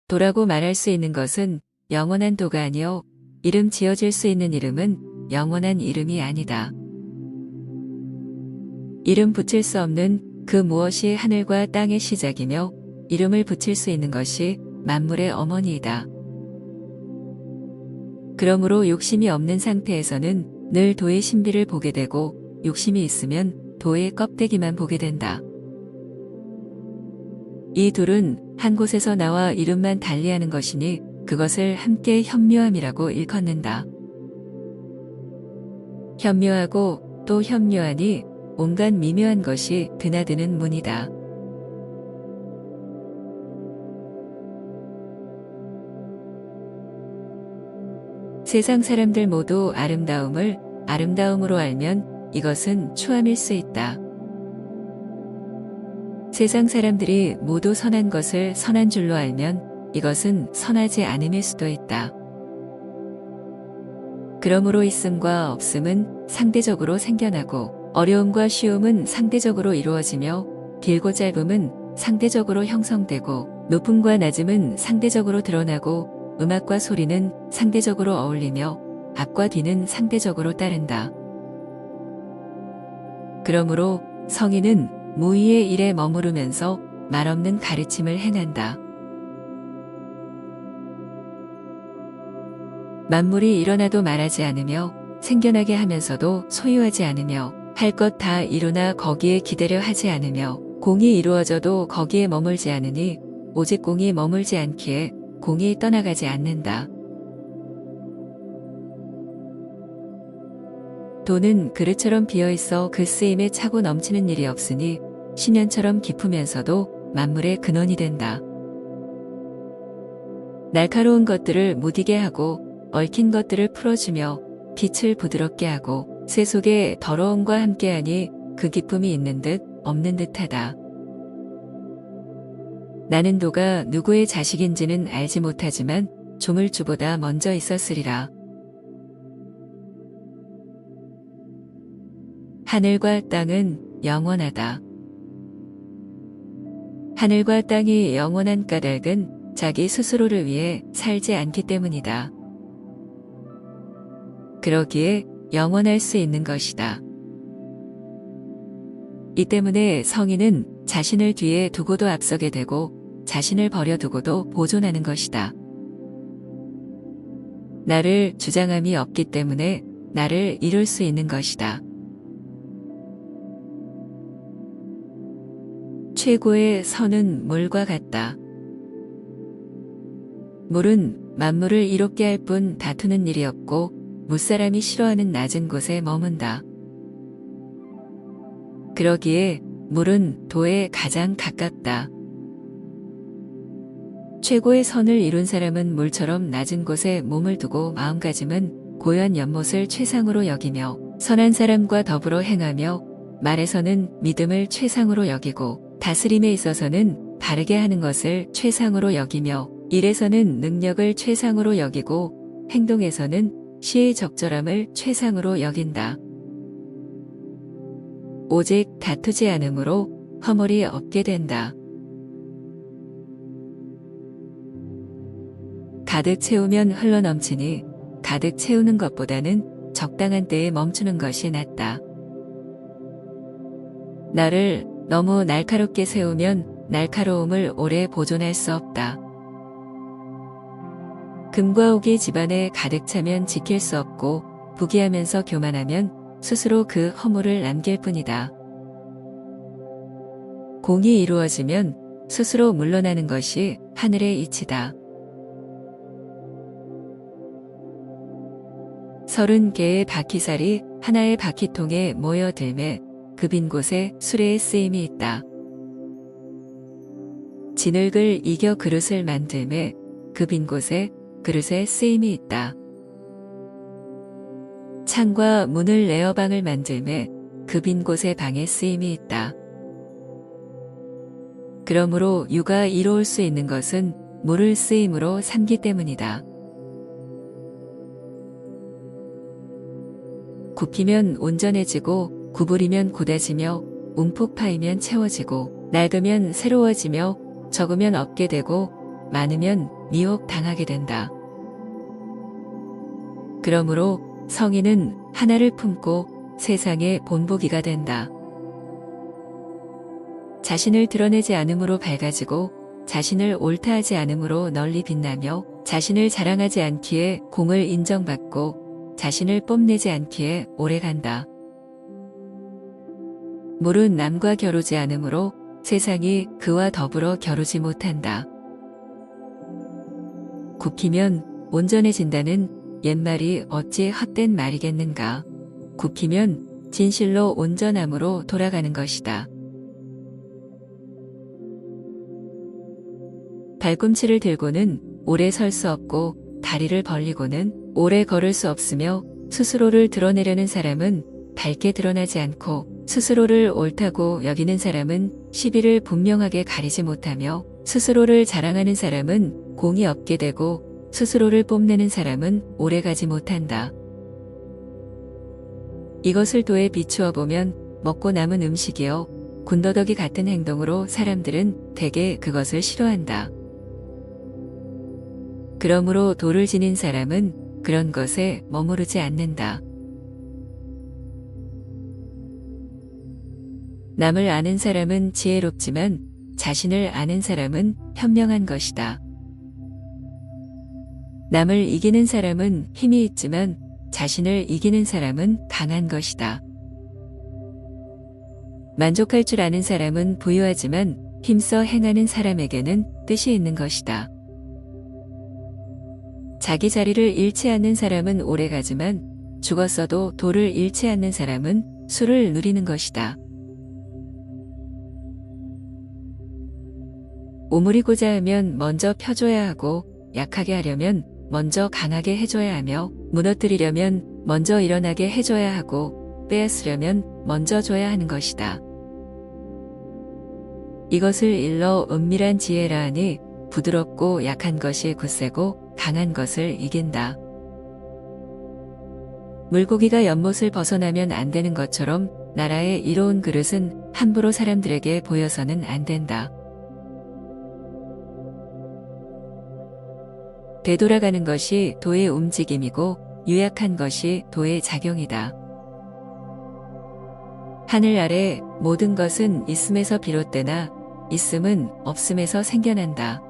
도라고 말할 수 있는 것은 영원한 도가 아니요 이름 지어질 수 있는 이름은 영원한 이름이 아니다. 이름 붙일 수 없는 그 무엇이 하늘과 땅의 시작이며 이름을 붙일 수 있는 것이 만물의 어머니이다. 그러므로 욕심이 없는 상태에서는 늘 도의 신비를 보게 되고 욕심이 있으면 도의 껍데기만 보게 된다. 이 둘은 한 곳에서 나와 이름만 달리하는 것이니 그것을 함께 현묘함이라고 일컫는다. 현묘하고 또 현묘하니 온갖 미묘한 것이 드나드는 문이다. 세상 사람들 모두 아름다움을 아름다움으로 알면 이것은 추함일 수 있다. 세상 사람들이 모두 선한 것을 선한 줄로 알면 이것은 선하지 않음일 수도 있다. 그러므로 있음과 없음은 상대적으로 생겨나고 어려움과 쉬움은 상대적으로 이루어지며 길고 짧음은 상대적으로 형성되고 높음과 낮음은 상대적으로 드러나고 음악과 소리는 상대적으로 어울리며 앞과 뒤는 상대적으로 따른다. 그러므로 성인은 무의의 일에 머무르면서 말없는 가르침을 행한다. 만물이 일어나도 말하지 않으며 생겨나게 하면서도 소유하지 않으며 할 것 다 이루나 거기에 기대려 하지 않으며 공이 이루어져도 거기에 머물지 않으니 오직 공이 머물지 않기에 공이 떠나가지 않는다. 도는 그릇처럼 비어있어 그 쓰임에 차고 넘치는 일이 없으니 심연처럼 깊으면서도 만물의 근원이 된다. 날카로운 것들을 무디게 하고 얽힌 것들을 풀어주며 빛을 부드럽게 하고 새 속에 더러움과 함께하니 그 기쁨이 있는 듯 없는 듯하다. 나는 도가 누구의 자식인지는 알지 못하지만 조물주보다 먼저 있었으리라. 하늘과 땅은 영원하다. 하늘과 땅이 영원한 까닭은 자기 스스로를 위해 살지 않기 때문이다. 그러기에 영원할 수 있는 것이다. 이 때문에 성인은 자신을 뒤에 두고도 앞서게 되고 자신을 버려두고도 보존하는 것이다. 나를 주장함이 없기 때문에 나를 이룰 수 있는 것이다. 최고의 선은 물과 같다. 물은 만물을 이롭게 할 뿐 다투는 일이 없고 무사람이 싫어하는 낮은 곳에 머문다. 그러기에 물은 도에 가장 가깝다. 최고의 선을 이룬 사람은 물처럼 낮은 곳에 몸을 두고 마음가짐은 고요한 연못을 최상으로 여기며 선한 사람과 더불어 행하며 말에서는 믿음을 최상으로 여기고 다스림에 있어서는 바르게 하는 것을 최상으로 여기며 일에서는 능력을 최상으로 여기고 행동에서는 시의 적절함을 최상으로 여긴다. 오직 다투지 않으므로 허물이 없게 된다. 가득 채우면 흘러넘치니 가득 채우는 것보다는 적당한 때에 멈추는 것이 낫다. 나를 너무 날카롭게 세우면 날카로움을 오래 보존할 수 없다. 금과 옥이 집안에 가득 차면 지킬 수 없고 부귀하면서 교만하면 스스로 그 허물을 남길 뿐이다. 공이 이루어지면 스스로 물러나는 것이 하늘의 이치다. 30개의 바퀴살이 하나의 바퀴통에 모여들매 그 빈 곳에 수레의 쓰임이 있다. 진흙을 이겨 그릇을 만들매 그 빈 곳에 그릇의 쓰임이 있다. 창과 문을 내어 방을 만들매 그 빈 곳에 방의 쓰임이 있다. 그러므로 유가 이로울 수 있는 것은 물을 쓰임으로 삼기 때문이다. 굽히면 온전해지고 구부리면 곧아지며 움푹 파이면 채워지고 낡으면 새로워지며 적으면 없게 되고 많으면 미혹 당하게 된다. 그러므로 성인은 하나를 품고 세상의 본보기가 된다. 자신을 드러내지 않음으로 밝아지고 자신을 옳다하지 않음으로 널리 빛나며 자신을 자랑하지 않기에 공을 인정받고 자신을 뽐내지 않기에 오래간다. 물은 남과 겨루지 않으므로 세상이 그와 더불어 겨루지 못한다. 굽히면 온전해진다는 옛말이 어찌 헛된 말이겠는가. 굽히면 진실로 온전함으로 돌아가는 것이다. 발꿈치를 들고는 오래 설 수 없고 다리를 벌리고는 오래 걸을 수 없으며 스스로를 드러내려는 사람은 밝게 드러나지 않고 스스로를 옳다고 여기는 사람은 시비를 분명하게 가리지 못하며 스스로를 자랑하는 사람은 공이 없게 되고 스스로를 뽐내는 사람은 오래가지 못한다. 이것을 도에 비추어 보면 먹고 남은 음식이요 군더더기 같은 행동으로 사람들은 대개 그것을 싫어한다. 그러므로 도를 지닌 사람은 그런 것에 머무르지 않는다. 남을 아는 사람은 지혜롭지만 자신을 아는 사람은 현명한 것이다. 남을 이기는 사람은 힘이 있지만 자신을 이기는 사람은 강한 것이다. 만족할 줄 아는 사람은 부유하지만 힘써 행하는 사람에게는 뜻이 있는 것이다. 자기 자리를 잃지 않는 사람은 오래가지만 죽었어도 도를 잃지 않는 사람은 수를 누리는 것이다. 오므리고자 하면 먼저 펴줘야 하고 약하게 하려면 먼저 강하게 해줘야 하며 무너뜨리려면 먼저 일어나게 해줘야 하고 빼앗으려면 먼저 줘야 하는 것이다. 이것을 일러 은밀한 지혜라 하니 부드럽고 약한 것이 굳세고 강한 것을 이긴다. 물고기가 연못을 벗어나면 안 되는 것처럼 나라의 이로운 그릇은 함부로 사람들에게 보여서는 안 된다. 되돌아가는 것이 도의 움직임이고 유약한 것이 도의 작용이다. 하늘 아래 모든 것은 있음에서 비롯되나 있음은 없음에서 생겨난다.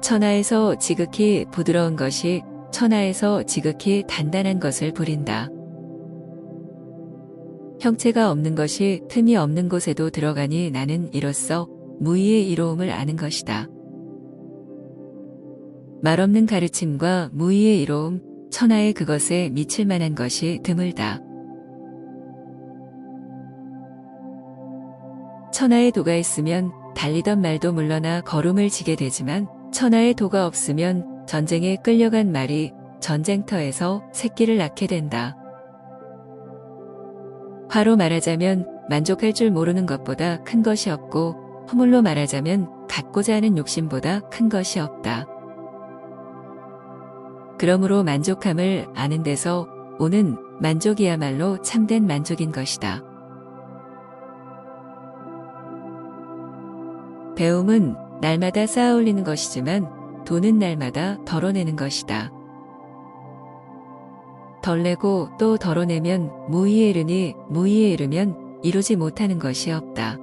천하에서 지극히 부드러운 것이 천하에서 지극히 단단한 것을 부린다. 형체가 없는 것이 틈이 없는 곳에도 들어가니 나는 이로써 무의의 이로움을 아는 것이다. 말없는 가르침과 무의의 이로움, 천하의 그것에 미칠 만한 것이 드물다. 천하의 도가 있으면 달리던 말도 물러나 걸음을 지게 되지만 천하의 도가 없으면 전쟁에 끌려간 말이 전쟁터에서 새끼를 낳게 된다. 화로 말하자면 만족할 줄 모르는 것보다 큰 것이 없고 허물로 말하자면 갖고자 하는 욕심보다 큰 것이 없다. 그러므로 만족함을 아는 데서 오는 만족이야말로 참된 만족인 것이다. 배움은 날마다 쌓아 올리는 것이지만 도는 날마다 덜어내는 것이다. 덜 내고 또 덜어내면 무의에 이르니 무의에 이르면 이루지 못하는 것이 없다.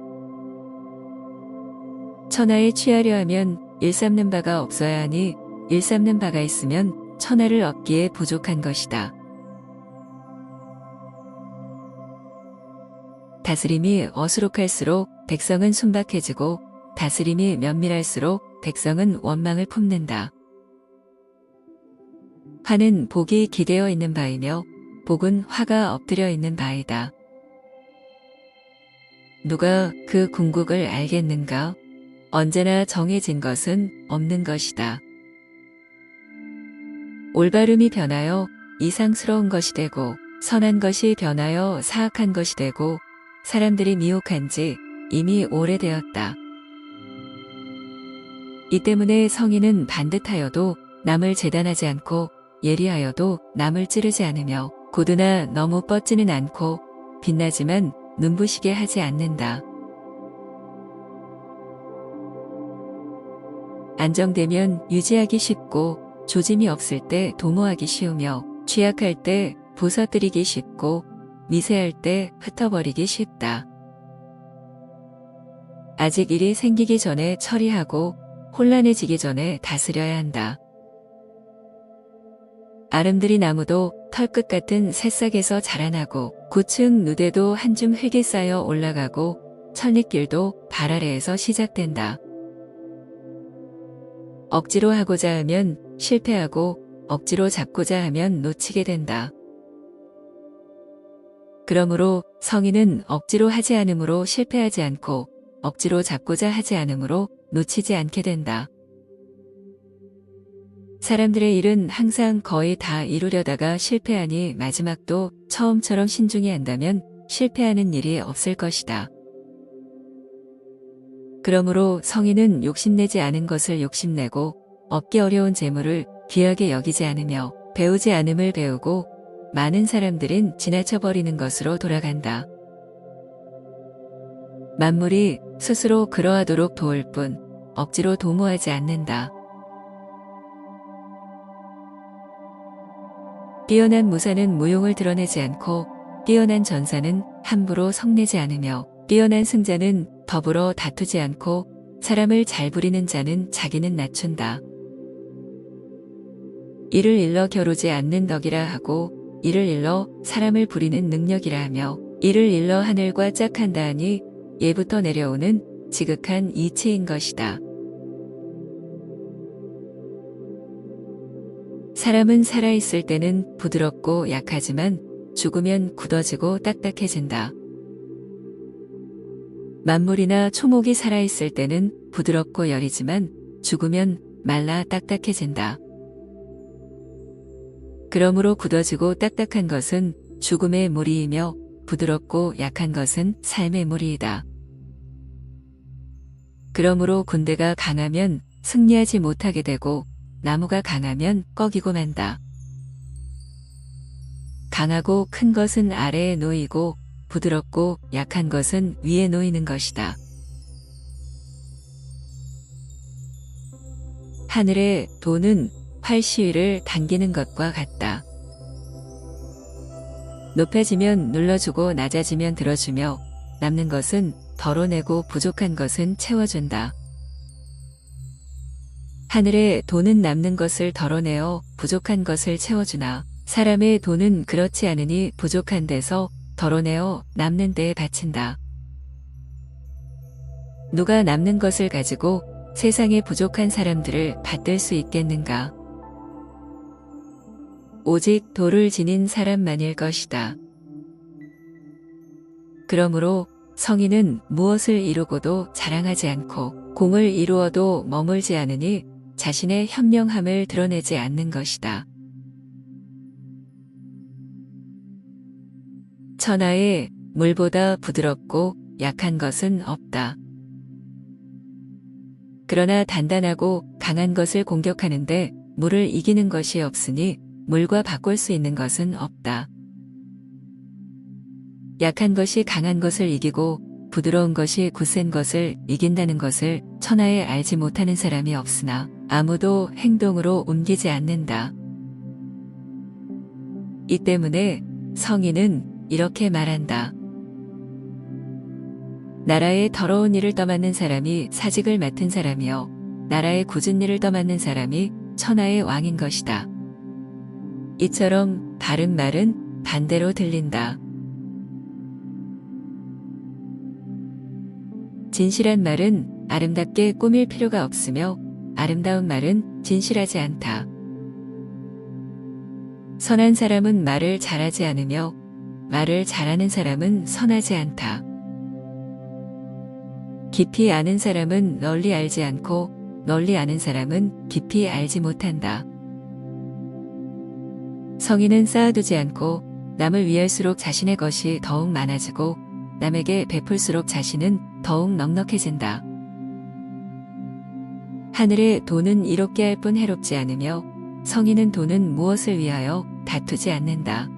천하에 취하려 하면 일삼는 바가 없어야 하니 일삼는 바가 있으면 천하를 얻기에 부족한 것이다. 다스림이 어수룩할수록 백성은 순박해지고 다스림이 면밀할수록 백성은 원망을 품는다. 화는 복이 기대어 있는 바이며 복은 화가 엎드려 있는 바이다. 누가 그 궁극을 알겠는가? 언제나 정해진 것은 없는 것이다. 올바름이 변하여 이상스러운 것이 되고 선한 것이 변하여 사악한 것이 되고 사람들이 미혹한 지 이미 오래되었다. 이 때문에 성인은 반듯하여도 남을 재단하지 않고 예리하여도 남을 찌르지 않으며 고드나 너무 뻗지는 않고 빛나지만 눈부시게 하지 않는다. 안정되면 유지하기 쉽고 조짐이 없을 때 도모하기 쉬우며 취약할 때 부서뜨리기 쉽고 미세할 때 흩어버리기 쉽다. 아직 일이 생기기 전에 처리하고 혼란해지기 전에 다스려야 한다. 아름드리 나무도 털끝 같은 새싹에서 자라나고 고층 누대도 한 줌 흙이 쌓여 올라가고 천리길도 발 아래에서 시작된다. 억지로 하고자 하면 실패하고 억지로 잡고자 하면 놓치게 된다. 그러므로 성인은 억지로 하지 않으므로 실패하지 않고 억지로 잡고자 하지 않으므로 놓치지 않게 된다. 사람들의 일은 항상 거의 다 이루려다가 실패하니 마지막도 처음처럼 신중히 한다면 실패하는 일이 없을 것이다. 그러므로 성인은 욕심내지 않은 것을 욕심내고 얻기 어려운 재물을 귀하게 여기지 않으며 배우지 않음을 배우고 많은 사람들은 지나쳐버리는 것으로 돌아간다. 만물이 스스로 그러하도록 도울 뿐 억지로 도모하지 않는다. 뛰어난 무사는 무용을 드러내지 않고 뛰어난 전사는 함부로 성내지 않으며 뛰어난 승자는 더불어 다투지 않고 사람을 잘 부리는 자는 자기는 낮춘다. 이를 일러 겨루지 않는 덕이라 하고 이를 일러 사람을 부리는 능력이라 하며 이를 일러 하늘과 짝한다 하니 예부터 내려오는 지극한 이치인 것이다. 사람은 살아있을 때는 부드럽고 약하지만 죽으면 굳어지고 딱딱해진다. 만물이나 초목이 살아있을 때는 부드럽고 여리지만 죽으면 말라 딱딱해진다. 그러므로 굳어지고 딱딱한 것은 죽음의 무리이며 부드럽고 약한 것은 삶의 무리이다. 그러므로 군대가 강하면 승리하지 못하게 되고 나무가 강하면 꺾이고 만다. 강하고 큰 것은 아래에 놓이고 부드럽고 약한 것은 위에 놓이는 것이다. 하늘의 도는 활 시위를 당기는 것과 같다. 높아지면 눌러주고 낮아지면 들어주며 남는 것은 덜어내고 부족한 것은 채워준다. 하늘의 도는 남는 것을 덜어내어 부족한 것을 채워주나 사람의 도는 그렇지 않으니 부족한 데서 덜어내어 남는 데에 바친다. 누가 남는 것을 가지고 세상에 부족한 사람들을 받들 수 있겠는가? 오직 도를 지닌 사람만일 것이다. 그러므로 성인은 무엇을 이루고도 자랑하지 않고 공을 이루어도 머물지 않으니 자신의 현명함을 드러내지 않는 것이다. 천하에 물보다 부드럽고 약한 것은 없다. 그러나 단단하고 강한 것을 공격하는데 물을 이기는 것이 없으니 물과 바꿀 수 있는 것은 없다. 약한 것이 강한 것을 이기고 부드러운 것이 굳센 것을 이긴다는 것을 천하에 알지 못하는 사람이 없으나 아무도 행동으로 옮기지 않는다. 이 때문에 성인은 이렇게 말한다. 나라의 더러운 일을 떠맡는 사람이 사직을 맡은 사람이요 나라의 굳은 일을 떠맡는 사람이 천하의 왕인 것이다. 이처럼 바른 말은 반대로 들린다. 진실한 말은 아름답게 꾸밀 필요가 없으며 아름다운 말은 진실하지 않다. 선한 사람은 말을 잘하지 않으며 말을 잘하는 사람은 선하지 않다. 깊이 아는 사람은 널리 알지 않고 널리 아는 사람은 깊이 알지 못한다. 성인은 쌓아두지 않고 남을 위할수록 자신의 것이 더욱 많아지고 남에게 베풀수록 자신은 더욱 넉넉해진다. 하늘의 도는 이롭게 할 뿐 해롭지 않으며 성인은 도는 무엇을 위하여 다투지 않는다.